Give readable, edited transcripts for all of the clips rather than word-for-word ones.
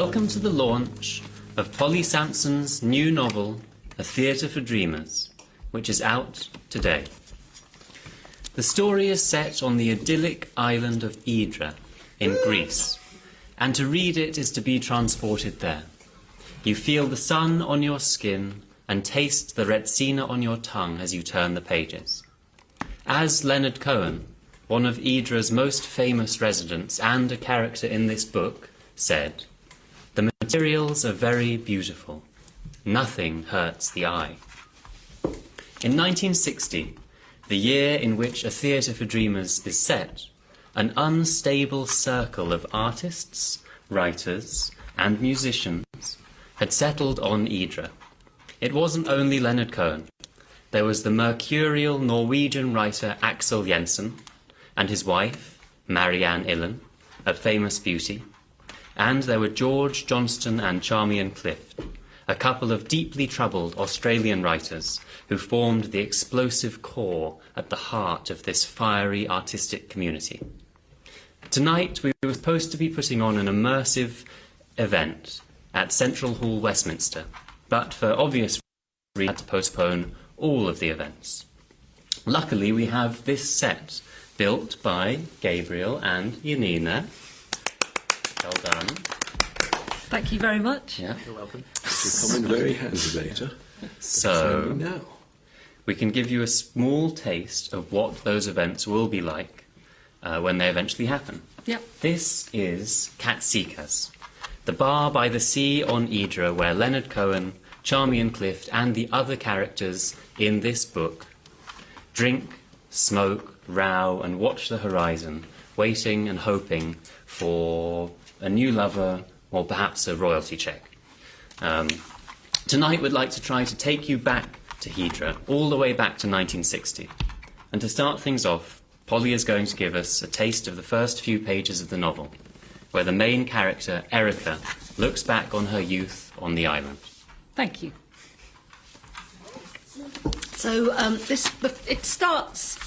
Welcome to the launch of Polly Samson's new novel, A Theatre for Dreamers, which is out today. The story is set on the idyllic island of Hydra in Greece, and to read it is to be transported there. You feel the sun on your skin and taste the retsina on your tongue as you turn the pages. As Leonard Cohen, one of Hydra's most famous residents and a character in this book, said, "The materials are very beautiful. Nothing hurts the eye." In 1960, the year in which A Theatre for Dreamers is set, an unstable circle of artists, writers, and musicians had settled on Hydra. It wasn't only Leonard Cohen. There was the mercurial Norwegian writer Axel Jensen and his wife, Marianne Illen, a famous beauty, and there were George Johnston and Charmian Clift, a couple of deeply troubled Australian writers who formed the explosive core at the heart of this fiery artistic community. Tonight we were supposed to be putting on an immersive event at Central Hall, Westminster, but for obvious reasons we had to postpone all of the events. Luckily we have this set built by Gabriel and Janina. Well done. Thank you very much. Yeah. You're welcome. You'll come in very handy later. So, Now. we can give you a small taste of what those events will be like when they eventually happen. Yep. This is Katsikas, the bar by the sea on Hydra where Leonard Cohen, Charmian Clift and the other characters in this book drink, smoke, row and watch the horizon, waiting and hoping for a new lover or perhaps a royalty check. Tonight we'd like to try to take you back to Hydra, all the way back to 1960. And to start things off, Polly is going to give us a taste of the first few pages of the novel, where the main character, Erica, looks back on her youth on the island. Thank you. So it starts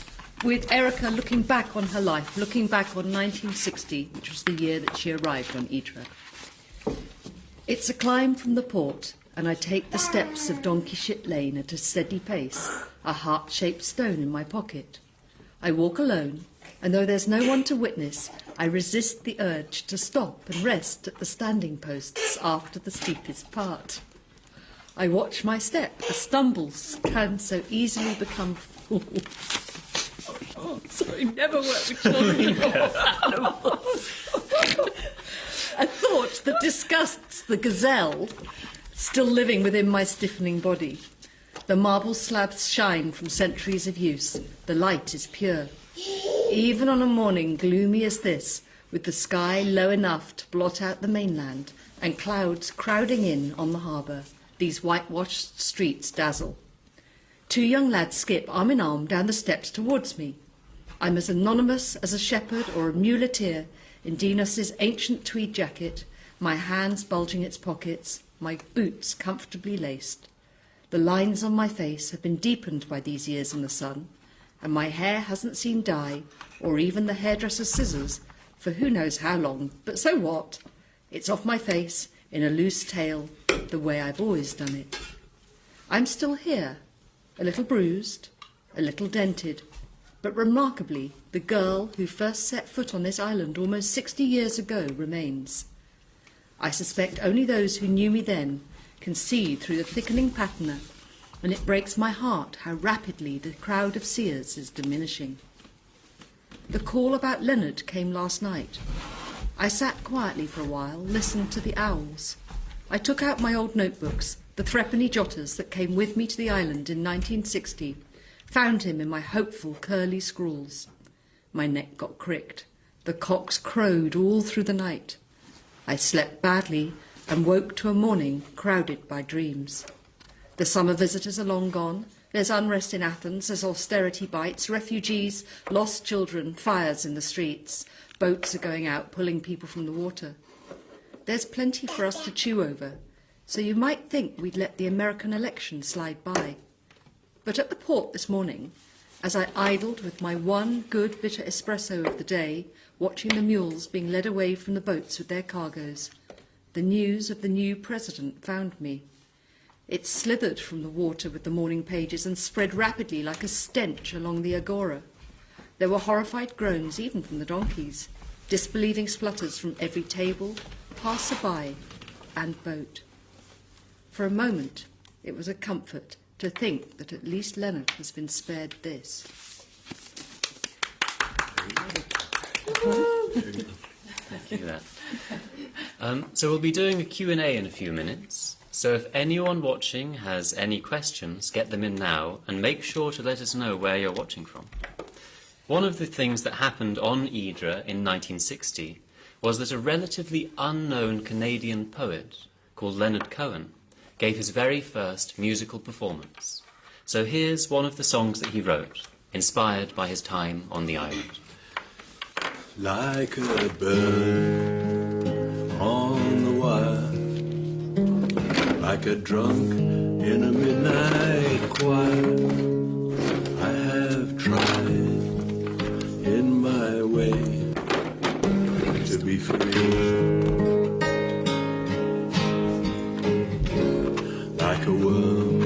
with Erica looking back on her life, looking back on 1960, which was the year that she arrived on Hydra. It's a climb from the port, and I take the steps of Donkey Shit Lane at a steady pace, a heart-shaped stone in my pocket. I walk alone, and though there's no one to witness, I resist the urge to stop and rest at the standing posts after the steepest part. I watch my step, as stumbles can so easily become falls. Oh, sorry, never work with children or animals. A thought that disgusts the gazelle still living within my stiffening body. The marble slabs shine from centuries of use. The light is pure. Even on a morning gloomy as this, with the sky low enough to blot out the mainland and clouds crowding in on the harbour, these whitewashed streets dazzle. Two young lads skip arm in arm down the steps towards me. I'm as anonymous as a shepherd or a muleteer in Dinos's ancient tweed jacket, my hands bulging its pockets, my boots comfortably laced. The lines on my face have been deepened by these years in the sun, and my hair hasn't seen dye or even the hairdresser's scissors for who knows how long, but so what? It's off my face in a loose tail, the way I've always done it. I'm still here, a little bruised, a little dented, but remarkably, the girl who first set foot on this island almost 60 years ago remains. I suspect only those who knew me then can see through the thickening patina, and it breaks my heart how rapidly the crowd of seers is diminishing. The call about Leonard came last night. I sat quietly for a while, listened to the owls. I took out my old notebooks, the threepenny jotters that came with me to the island in 1960, found him in my hopeful curly scrawls. My neck got cricked. The cocks crowed all through the night. I slept badly and woke to a morning crowded by dreams. The summer visitors are long gone. There's unrest in Athens as austerity bites, refugees, lost children, fires in the streets. Boats are going out, pulling people from the water. There's plenty for us to chew over, so you might think we'd let the American election slide by. But at the port this morning, as I idled with my one good bitter espresso of the day, watching the mules being led away from the boats with their cargoes, the news of the new president found me. It slithered from the water with the morning pages and spread rapidly like a stench along the agora. There were horrified groans even from the donkeys, disbelieving splutters from every table, passer-by and boat. For a moment, it was a comfort to think that at least Leonard has been spared this. Thank you for that. So we'll be doing a Q&A in a few minutes. So if anyone watching has any questions, get them in now and make sure to let us know where you're watching from. One of the things that happened on Ydre in 1960 was that a relatively unknown Canadian poet called Leonard Cohen gave his very first musical performance. So here's one of the songs that he wrote, inspired by his time on the island. Like a bird on the wire, like a drunk in a midnight choir, I have tried in my way to be free. Like a worm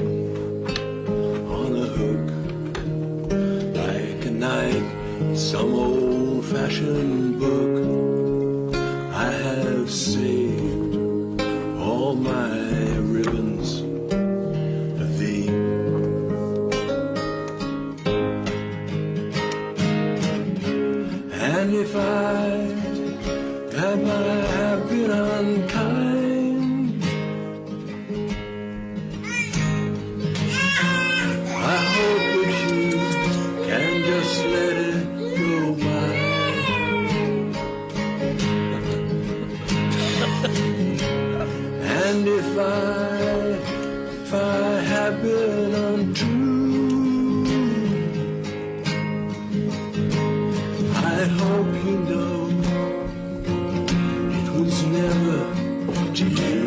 on a hook, like a knife in some old-fashioned book, I have saved all my ribbons for thee. And if I have been unkind, I hope that you can just let it go by. And if I have been untrue, I hope you know it was never to you.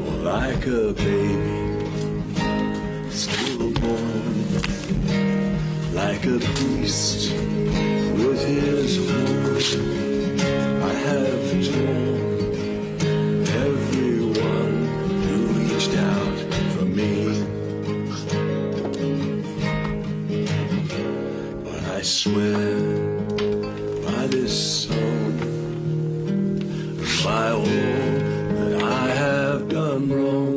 For like a baby stillborn, like a priest with his horn, I have torn everyone who reached out for me. But I swear by this song, by all that I have done wrong,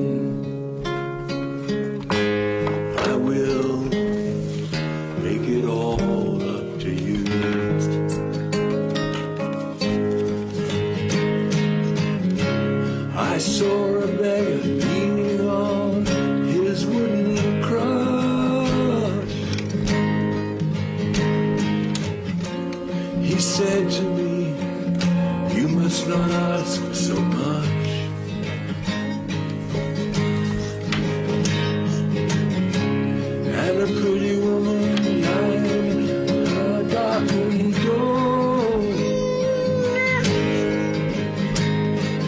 I will make it all up to you. I saw a beggar leaning on his wooden cross. He said to me, you must not ask for so much. And a pretty woman lying a darkened door,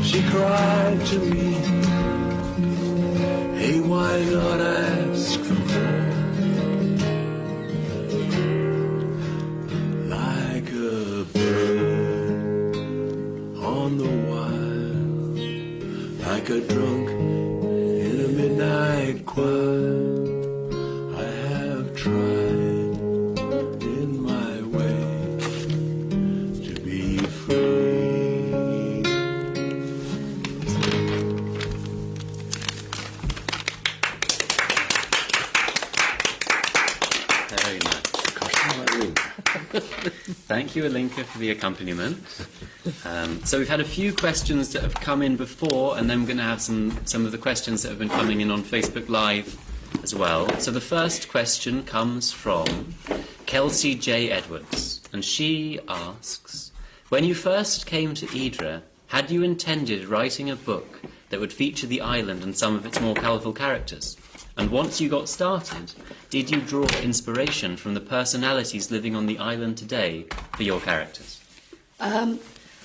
she cried to me, hey, why not ask for more? Like a bird on the wire, like a drunk in a midnight choir, I have tried in my way to be free. Very nice. Thank you, Alinka, for the accompaniment. So we've had a few questions that have come in before, and then we're going to have some of the questions that have been coming in on Facebook Live as well. So the first question comes from Kelsey J. Edwards, and she asks, when you first came to Ydre, had you intended writing a book that would feature the island and some of its more colourful characters? And once you got started, did you draw inspiration from the personalities living on the island today for your characters?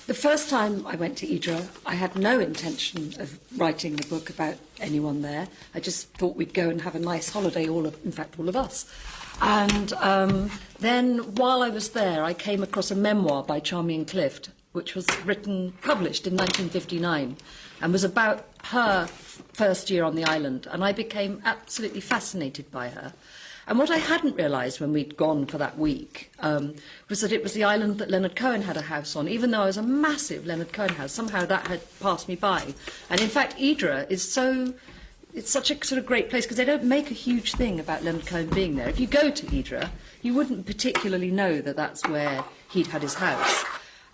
The first time I went to Ypres, I had no intention of writing a book about anyone there. I just thought we'd go and have a nice holiday, all of us. And then, while I was there, I came across a memoir by Charmian Clift, which was published in 1959, and was about her first year on the island. And I became absolutely fascinated by her. And what I hadn't realised when we'd gone for that week was that it was the island that Leonard Cohen had a house on. Even though I was a massive Leonard Cohen house, somehow that had passed me by. And in fact, Ypres is it's such a sort of great place because they don't make a huge thing about Leonard Cohen being there. If you go to Ypres, you wouldn't particularly know that that's where he'd had his house.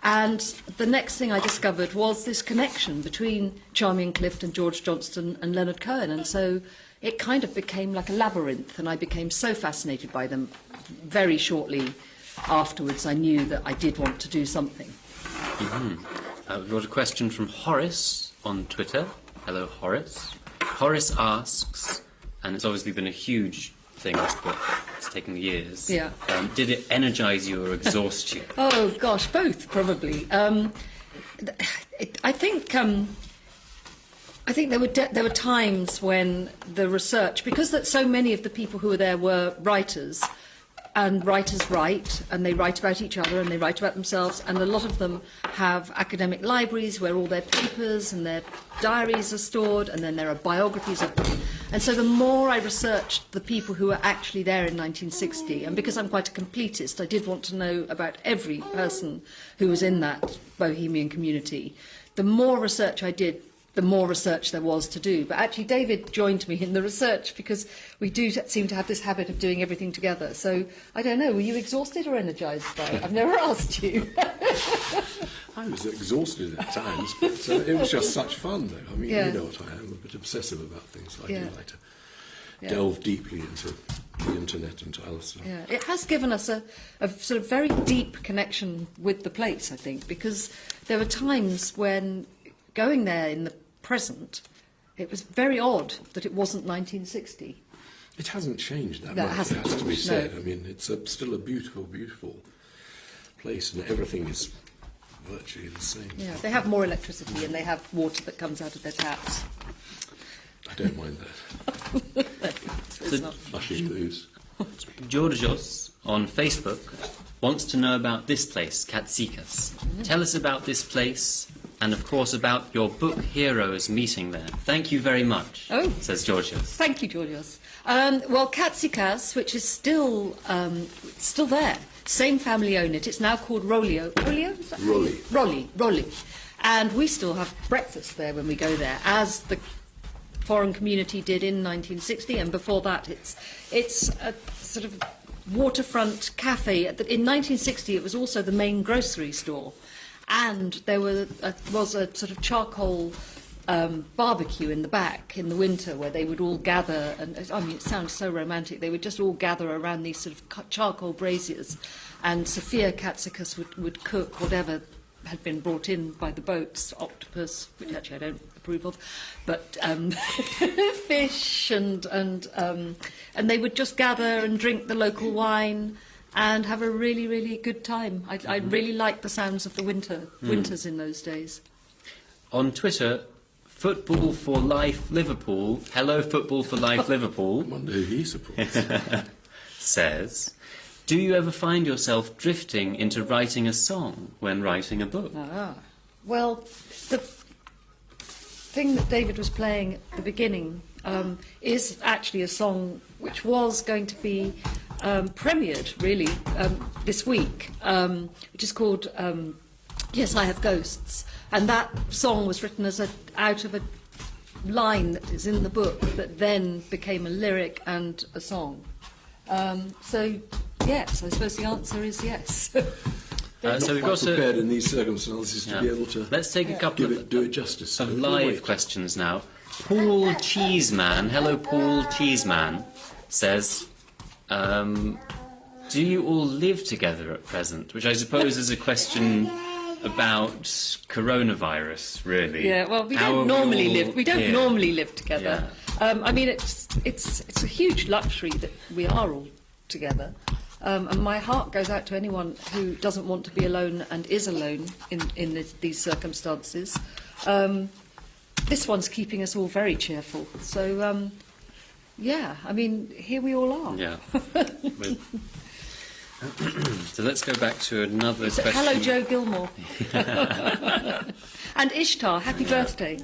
And the next thing I discovered was this connection between Charmian Clift and George Johnston and Leonard Cohen. And so it kind of became like a labyrinth, and I became so fascinated by them. Very shortly afterwards, I knew that I did want to do something. Mm-hmm. We've got a question from Horace on Twitter. Hello, Horace. Horace asks, and it's obviously been a huge thing, this book. It's taken years. Yeah. Did it energise you or exhaust you? Oh, gosh, both, probably. I think there were times when the research, because that so many of the people who were there were writers, and writers write, and they write about each other, and they write about themselves, and a lot of them have academic libraries where all their papers and their diaries are stored, and then there are biographies of them. And so the more I researched the people who were actually there in 1960, and because I'm quite a completist, I did want to know about every person who was in that bohemian community. The more research I did, the more research there was to do. But actually, David joined me in the research because we do seem to have this habit of doing everything together. So, I don't know, were you exhausted or energised by it? I've never asked you. I was exhausted at times, but it was just such fun, though. I mean, Yeah. you know what I am, a bit obsessive about things. I Yeah. do like to Yeah. delve deeply into the internet and to other stuff. Yeah, it has given us a sort of very deep connection with the place, I think, because there were times when going there in the present, it was very odd that it wasn't 1960. It hasn't changed that No, it much, hasn't. it has to be said. No. I mean, it's still a beautiful, beautiful place, and everything is virtually the same. Yeah, they have more electricity and they have water that comes out of their taps. I don't mind that. It's not. Flushing booze. Georgios on Facebook wants to know about this place, Katsikas. Tell us about this place and, of course, about your book heroes meeting there. Thank you very much, says Georgios. Thank you, Georgios. Well, Katsikas, which is still there. Same family own it. It's now called Rolio. Rolio? Is that how you- Rolli. And we still have breakfast there when we go there, as the foreign community did in 1960, and before that it's a sort of waterfront cafe. In 1960 it was also the main grocery store, and there was a sort of charcoal barbecue in the back in the winter where they would all gather, and I mean it sounds so romantic, they would just all gather around these sort of charcoal braziers, and Sophia Katsikas would cook whatever had been brought in by the boats, octopus, which actually I don't approve of, but fish and they would just gather and drink the local wine and have a really, really good time. I really liked the sounds of the winters in those days. On Twitter, Football for Life Liverpool, hello Football for Life Liverpool, I wonder who he supports. says, do you ever find yourself drifting into writing a song when writing a book? Well, the thing that David was playing at the beginning is actually a song which was going to be premiered, really, this week, which is called Yes, I Have Ghosts. And that song was written out of a line that is in the book that then became a lyric and a song. So, yes, I suppose the answer is yes. So we've got prepared in these circumstances to be able to let's take a couple do it justice. of live questions now. Paul Cheeseman, hello Paul Cheeseman, says, do you all live together at present? Which I suppose is a question about coronavirus, really. Yeah, well, we How don't are normally all live. We don't here? normally live together. Yeah. I mean, it's a huge luxury that we are all together. And my heart goes out to anyone who doesn't want to be alone and is alone in these circumstances. This one's keeping us all very cheerful. So, yeah, I mean, here we all are. Yeah. So let's go back to another question. Hello, Joe Gilmour. And Ishtar, happy birthday.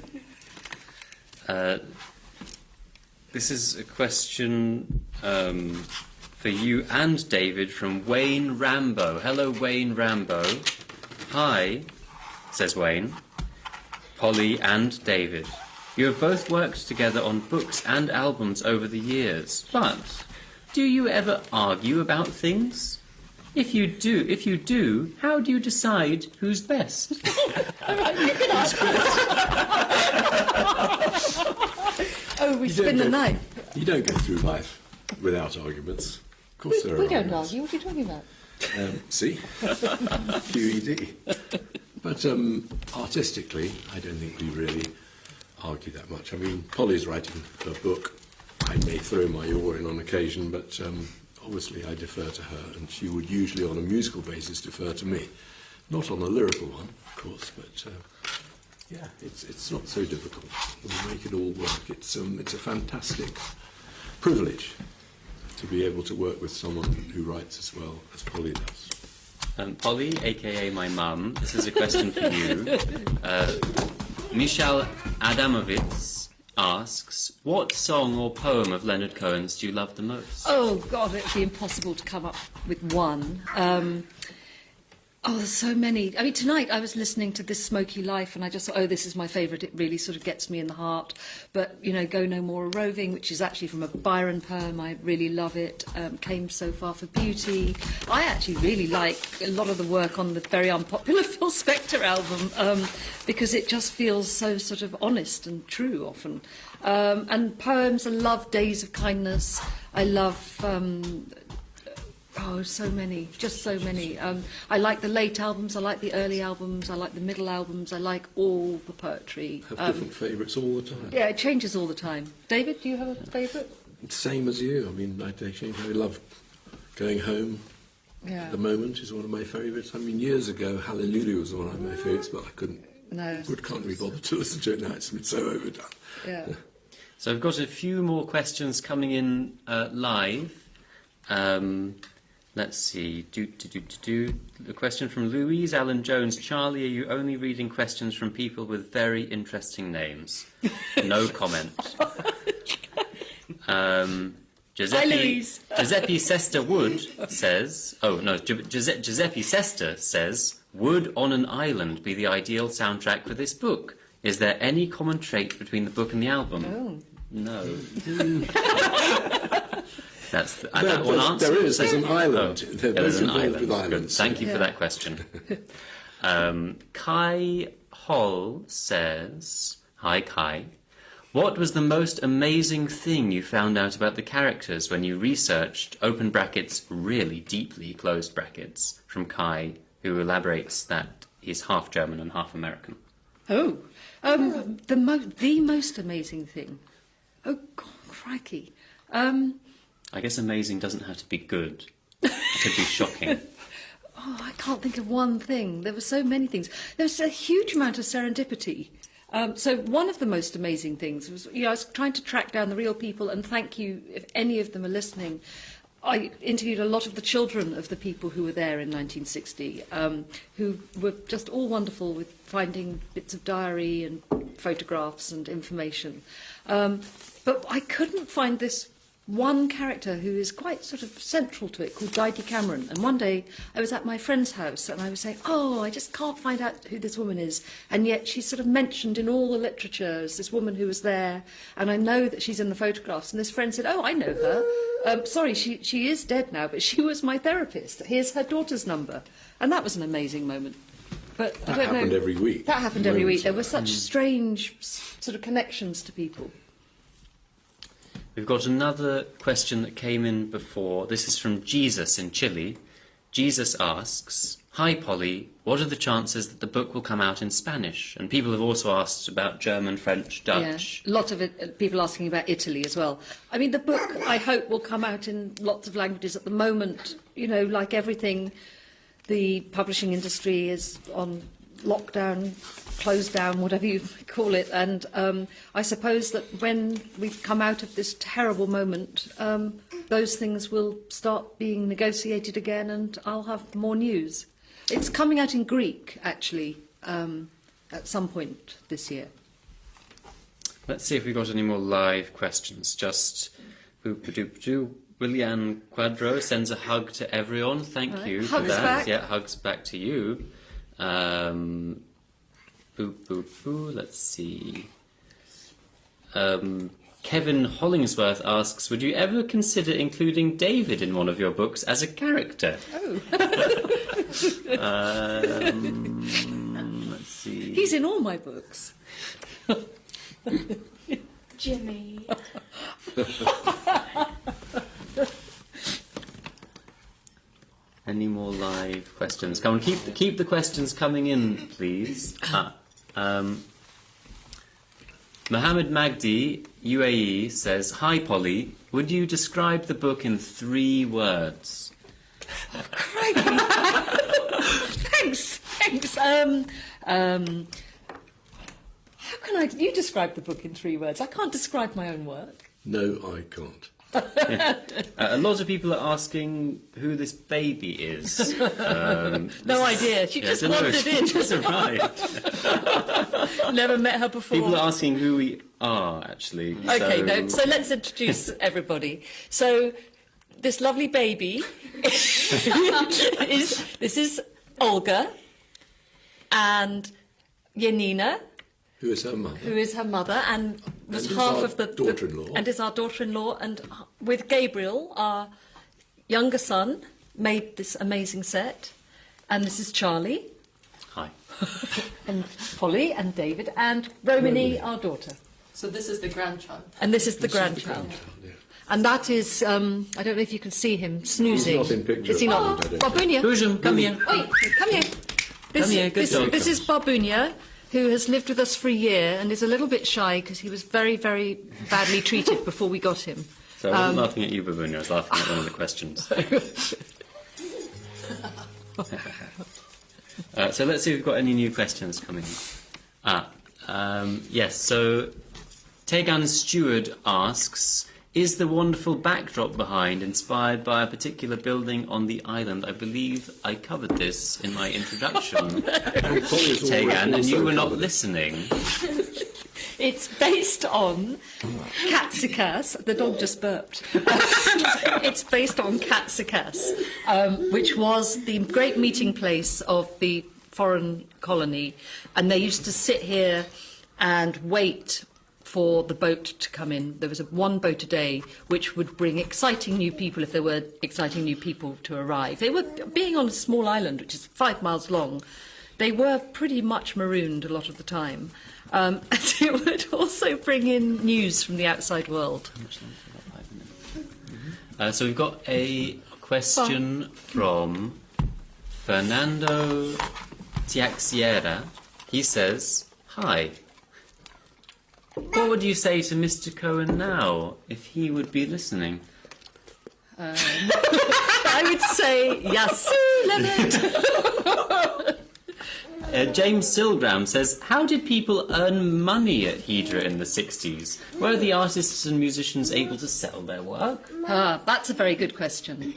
This is a question for you and David from Wayne Rambo. Hello, Wayne Rambo. Hi, says Wayne, Polly and David. You have both worked together on books and albums over the years, but do you ever argue about things? If you do, how do you decide who's best? You can ask Oh, we spin the knife. You don't go through life without arguments. Of course there are We don't arguments. argue. What are you talking about? See? QED. But artistically, I don't think we really argue that much. I mean, Polly's writing a book. I may throw my oar in on occasion, but obviously I defer to her, and she would usually, on a musical basis, defer to me. Not on a lyrical one, of course, but yeah, it's not so difficult. We make it all work. It's a fantastic privilege to be able to work with someone who writes as well as Polly does. Polly, aka my mum, this is a question for you. Michal Adamovitz asks, what song or poem of Leonard Cohen's do you love the most? Oh, God, it'd be impossible to come up with one. There's so many. I mean, tonight I was listening to This Smoky Life and I just thought, oh, this is my favourite. It really sort of gets me in the heart. But, you know, Go No More A-Roving, which is actually from a Byron poem. I really love it. Came So Far for Beauty. I actually really like a lot of the work on the very unpopular Phil Spector album because it just feels so sort of honest and true often. And poems, I love Days of Kindness. I love... so many, just so many. I like the late albums, I like the early albums, I like the middle albums, I like all the poetry. Have different favourites all the time. Yeah, it changes all the time. David, do you have a favourite? Same as you. I mean, I change. I love Going Home. Yeah. At the moment is one of my favourites. I mean, years ago, Hallelujah was one of my favourites, but I can't really bother to listen to it now. It's been so overdone. Yeah. So I've got a few more questions coming in live. Let's see. A question from Louise Allen Jones. Charlie, are you only reading questions from people with very interesting names? No comment. Giuseppe Sesta Wood says... Oh, no, Giuseppe Sesta says, would On an Island be the ideal soundtrack for this book? Is there any common trait between the book and the album? Oh. No. That's that one answer. There is. There's an island. There's an island. With islands. Good. Thank you for that question. Kai Hall says, hi Kai, what was the most amazing thing you found out about the characters when you researched, open brackets, really deeply closed brackets, from Kai, who elaborates that he's half German and half American? The most amazing thing. Oh, God, crikey. I guess amazing doesn't have to be good. It could be shocking. I can't think of one thing. There were so many things. There was a huge amount of serendipity. So one of the most amazing things was, I was trying to track down the real people, and thank you if any of them are listening. I interviewed a lot of the children of the people who were there in 1960, who were just all wonderful with finding bits of diary and photographs and information. But I couldn't find this one character who is quite sort of central to it, called Didi Cameron. And one day I was at my friend's house and I was saying, I just can't find out who this woman is. And yet she's sort of mentioned in all the literature as this woman who was there. And I know that she's in the photographs. And this friend said, I know her. Sorry, she is dead now, but she was my therapist. Here's her daughter's number. And that was an amazing moment. But I don't know. That happened every week. That happened every week. There were such strange sort of connections to people. We've got another question that came in before. This is from Jesus in Chile. Jesus asks, "Hi Polly, what are the chances that the book will come out in Spanish?" And people have also asked about German, French, Dutch. Yeah, lot of people asking about Italy as well. I mean, the book, I hope, will come out in lots of languages. At the moment, you know, like everything, the publishing industry is on lockdown, closed down, whatever you call it. And I suppose that when we come out of this terrible moment, those things will start being negotiated again, and I'll have more news. It's coming out in Greek, actually, at some point this year. Let's see if we've got any more live questions. Just William Quadro sends a hug to everyone. Thank you for Hugs that. back. Yeah, hugs back to you. Let's see. Kevin Hollingsworth asks, would you ever consider including David in one of your books as a character? Oh. Let's see. He's in all my books. Jimmy. Any more live questions? Come on, keep the questions coming in, please. Mohammed Magdi, UAE, says, "Hi Polly, would you describe the book in 3 words?" Thanks. How can you describe the book in 3 words? I can't describe my own work. No, I can't. A lot of people are asking who this baby is. No idea. She just wandered in. She just arrived. Never met her before. People are asking who we are, actually. Okay, so let's introduce everybody. So this lovely baby is Olga and Yanina, Who is her mother? who is her mother and was And is half our of the daughter-in-law. and is our daughter-in-law, and with Gabriel, our younger son, made this amazing set. And this is Charlie Hi. and Polly and David and Romany, our daughter. So this is the grandchild. And this is the This is grandchild. yeah. And that is, I don't know if you can see him snoozing. He's not in picture Is he at the not? moment, I don't Babunia. Boojum, come here. Oi, come here. This, Come here, good dog. this is Babunia, who has lived with us for a year and is a little bit shy because he was very, very badly treated before we got him. So I wasn't laughing at you, Babunia, I was laughing at one of the questions. So let's see if we've got any new questions coming in. Yes, so Tegan Stewart asks, is the wonderful backdrop behind inspired by a particular building on the island? I believe I covered this in my introduction, And Polly's Tegan, and you also were not covered it. listening. It's based on Katsikas. The dog just burped. It's based on Katsikas, which was the great meeting place of the foreign colony. And they used to sit here and wait for the boat to come in. There was one boat a day which would bring exciting new people if there were exciting new people to arrive. They were, being on a small island, which is 5 miles long, they were pretty much marooned a lot of the time. And it would also bring in news from the outside world. So we've got a question from Fernando Tiaxiera. He says, hi. What would you say to Mr. Cohen now, if he would be listening? I would say, yes, Leonard. James Silgram says, how did people earn money at Hydra in the 60s? Were the artists and musicians able to sell their work? That's a very good question.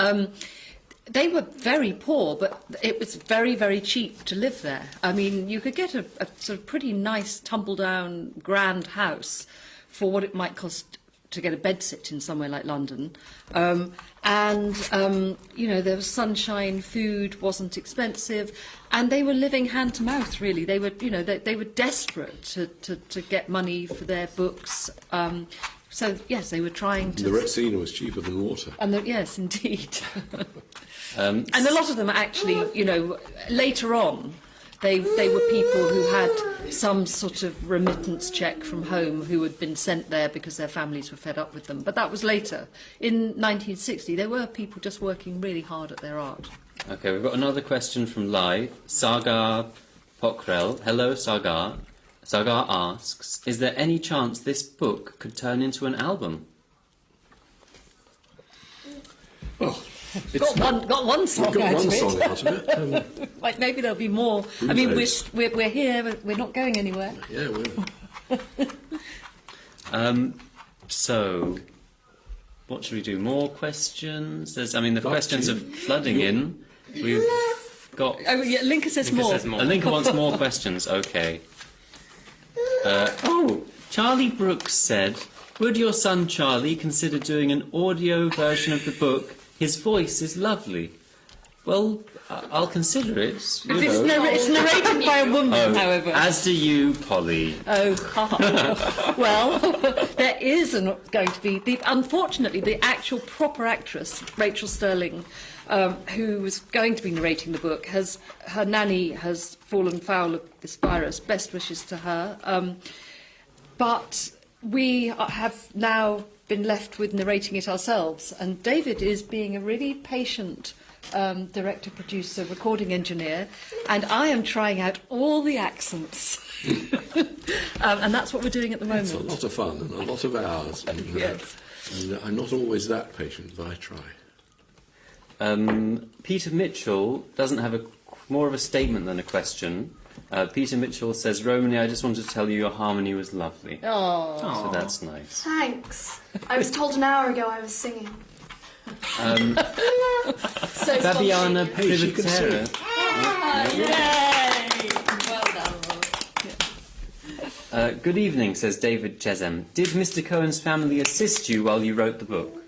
They were very poor, but it was very, very cheap to live there. I mean, you could get a sort of pretty nice, tumble-down, grand house for what it might cost to get a bedsit in somewhere like London. You know, there was sunshine, food wasn't expensive, and they were living hand to mouth, really. They were, you know, they were desperate to get money for their books. So, yes, they were trying to... The Retsina was cheaper than water. Yes, indeed. And a lot of them actually, you know, later on, they were people who had some sort of remittance check from home who had been sent there because their families were fed up with them. But that was later. In 1960, there were people just working really hard at their art. Okay, we've got another question from live. Sagar Pokrel. Hello, Sagar. Sagar asks, is there any chance this book could turn into an album? Well, it's Got one song got out one of it. song out of it. Like, maybe there'll be more. Who I mean, knows? we're here. We're not going anywhere. Yeah, So, what should we do? More questions? The Up questions to are you. flooding in. We've got... Oh, yeah, Linka says more. Lincoln wants more questions. Okay. Charlie Brooks said, would your son Charlie consider doing an audio version of the book? His voice is lovely. Well, I'll consider it. It's narrated by a woman, however. As do you, Polly. Oh, well, there is going to be, unfortunately, the actual proper actress, Rachel Sterling, who was going to be narrating the book, her nanny has fallen foul of this virus. Best wishes to her. But we have now been left with narrating it ourselves, and David is being a really patient director, producer, recording engineer, and I am trying out all the accents. And that's what we're doing at the moment. it's a lot of fun and a lot of hours. And, Yes. and I'm not always that patient, but I try. Peter Mitchell doesn't have more of a statement than a question. Peter Mitchell says, Romany, I just wanted to tell you your harmony was lovely. Oh. So that's nice. Thanks. I was told an hour ago I was singing. So Fabiana Hey, she can Privitera. Yay! Well done. Good evening, says David Chesham. Did Mr. Cohen's family assist you while you wrote the book?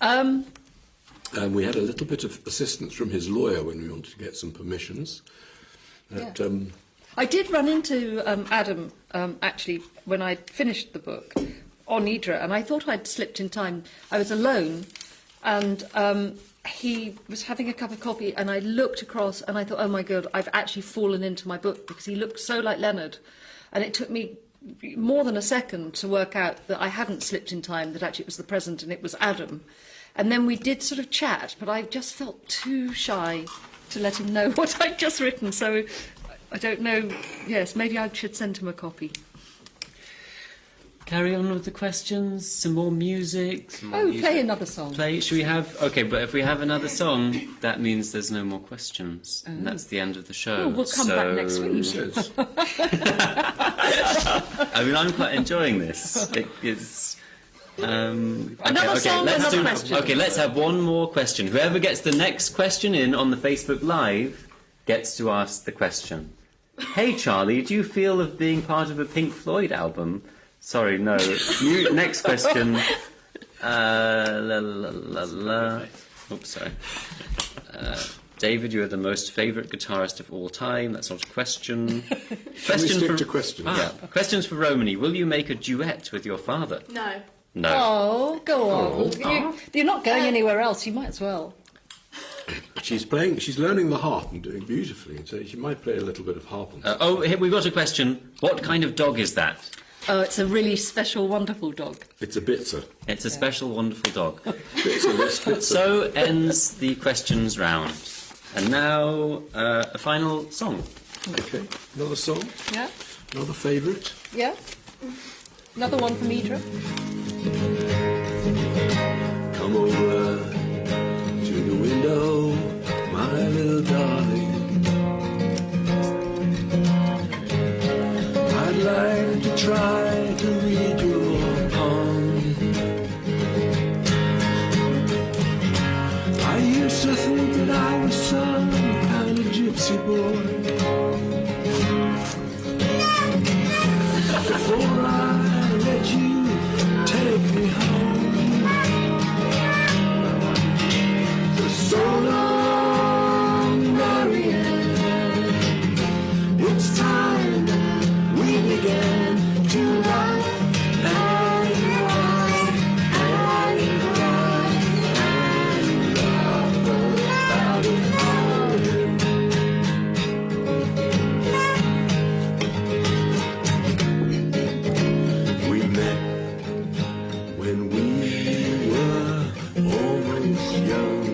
We had a little bit of assistance from his lawyer when we wanted to get some permissions. I did run into Adam, actually, when I finished the book on Idra, and I thought I'd slipped in time. I was alone, and he was having a cup of coffee, and I looked across, and I thought, oh my God, I've actually fallen into my book, because he looked so like Leonard. And it took me more than a second to work out that I hadn't slipped in time, that actually it was the present, and it was Adam. And then we did sort of chat, but I just felt too shy to let him know what I'd just written, so I don't know. Yes, maybe I should send him a copy. Carry on with the questions. Some more music. Play another song. Should we have... Okay, but if we have another song, that means there's no more questions. And that's the end of the show. Oh, we'll come back next week. Says, I'm quite enjoying this. It's... Another song, another question. Okay, let's have one more question. Whoever gets the next question in on the Facebook Live gets to ask the question. Hey, Charlie, do you feel of being part of a Pink Floyd album? Sorry, no. Next question. Oops, sorry. David, you are the most favourite guitarist of all time. That's not a question. Shall we stick to questions? Questions for Romany. Will you make a duet with your father? No. No. Oh, go on. You're not going anywhere else. You might as well. She's learning the harp and doing beautifully, and so she might play a little bit of harp. Here, we've got a question. What kind of dog is that? Oh, it's a really special, wonderful dog. It's a Bitzer. It's a special, wonderful dog. Bitzer. So ends the questions round. And now, a final song. Okay, another song, Yeah? another favourite. Yeah? Another one from Idra. Come over to the window, my little darling. I'd like to try to read your palm. I used to think that I was some kind of gypsy boy. Before I let you take me home. So long, Marianne. It's time that we began to laugh and cry and cry and laugh about it all. We met when we were almost young.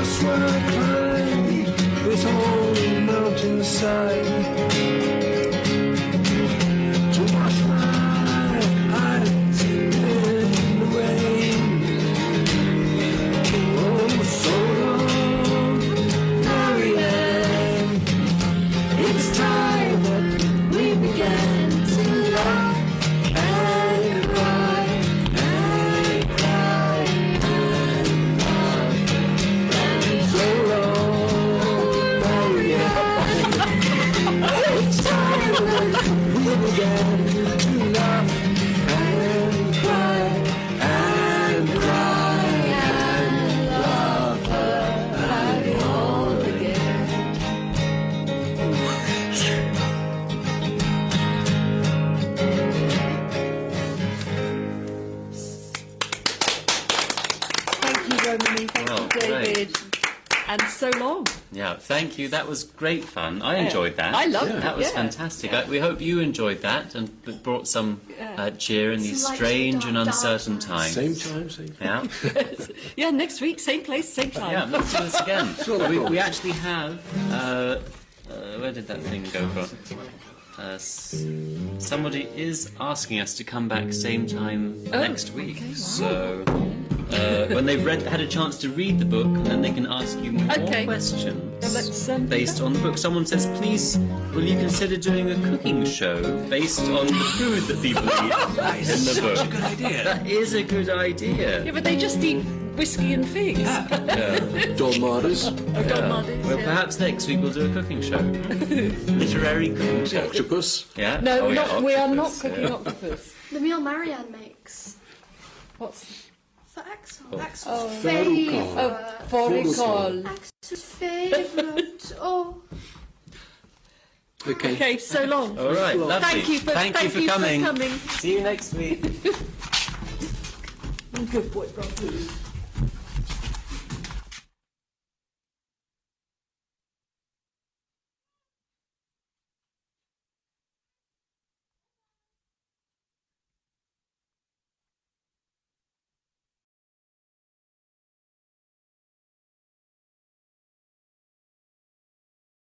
just wanna climb this whole mountainside to wash my eyes in the rain. Oh, so long, Marianne. It's time that we began to laugh and cry and cry and laugh. And so long, Marianne. It's time that we began to laugh and cry and cry and laugh about it all again. Thank you, Romany. Thank Well, you, David. great. And so long. Yeah, thank you. That was great fun. I enjoyed that. I loved it, That was yeah. fantastic. We hope you enjoyed that and it brought some cheer in these Some light strange to and the dark uncertain times. times. Same time, same. Yeah, Yeah, next week, same place, same time. yeah. Let's do this again. We actually have. Where did that thing go from? Somebody is asking us to come back same time next week. So when they've had a chance to read the book, then they can ask you more Okay. questions Well, let's, do based that. on the book. Someone says, please, will you consider doing a cooking show based on the food that people eat in the book? Good idea. That is a good idea. Yeah, but they just eat whiskey and figs. Dolmades, Well, perhaps next week we'll do a cooking show. Literary cooking show. octopus. Yeah? No, Oh, yeah, we are not octopus, cooking yeah. octopus. The meal Marianne makes What's for Axel. Oh. Axel's Fenugreek. favourite. Foricol? Axel's favourite. Oh. Okay. Okay, so long. All right, lovely. Thank you for coming. coming. See you next week. Good boy, brother.